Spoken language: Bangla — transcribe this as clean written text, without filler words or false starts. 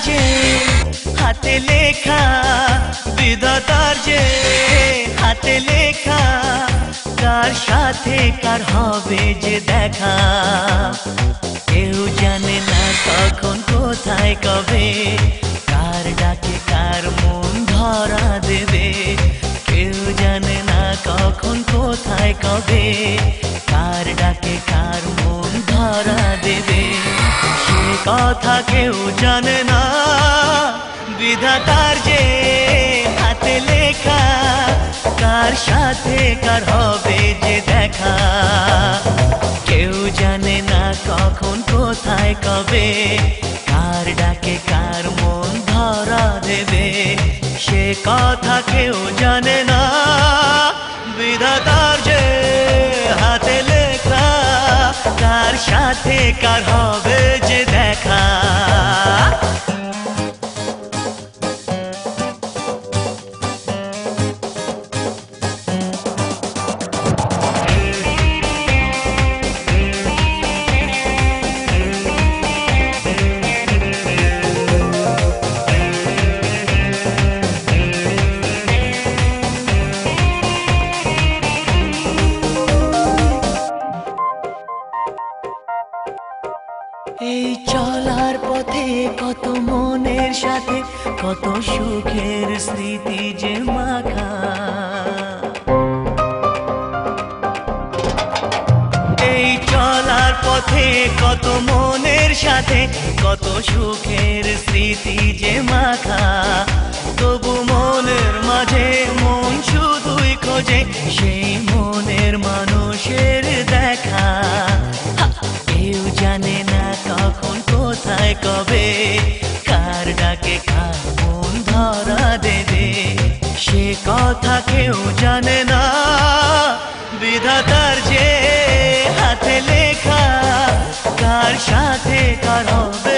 যে হাতে লেখা, বিধাতার যে হাতে লেখা, কার সাথে কার হবে যে দেখা। কেউ জানে না কখন কোথায় কবে, কার ডাকে কার মন ধরা দেবে। কেউ জানে না কখন কোথায় কবে, কার ডাকে কার মন ধরা দেবে। সে কথা কেউ জানে না, বিধাতার যে হাতে লেখা, কার সাথে কার হবে যে দেখা। কেউ জানে না কখন কোথায় কবে, কার ডাকে কার মন ধরা দেবে। সে কথা কেউ জানে না, বিধাতার যে হাতে লেখা, কার সাথে কার হবে যে দেখা। এই চলার পথে কত মনের সাথে কত সুখের স্মৃতি যে মাখা। এই চলার পথে কত মনের সাথে কত সুখের স্মৃতি যে মাখা। তবু মনের মাঝে মন শুধুই খোঁজে সেই মনের মানুষের দেখা। কেউ জানে না কখন কোথায় কবে, কার ডাকে কার মন ধরা দেবে। সে কথা কেউ জানে না, বিধাতার যে হাতে লেখা, কার সাথে কার হবে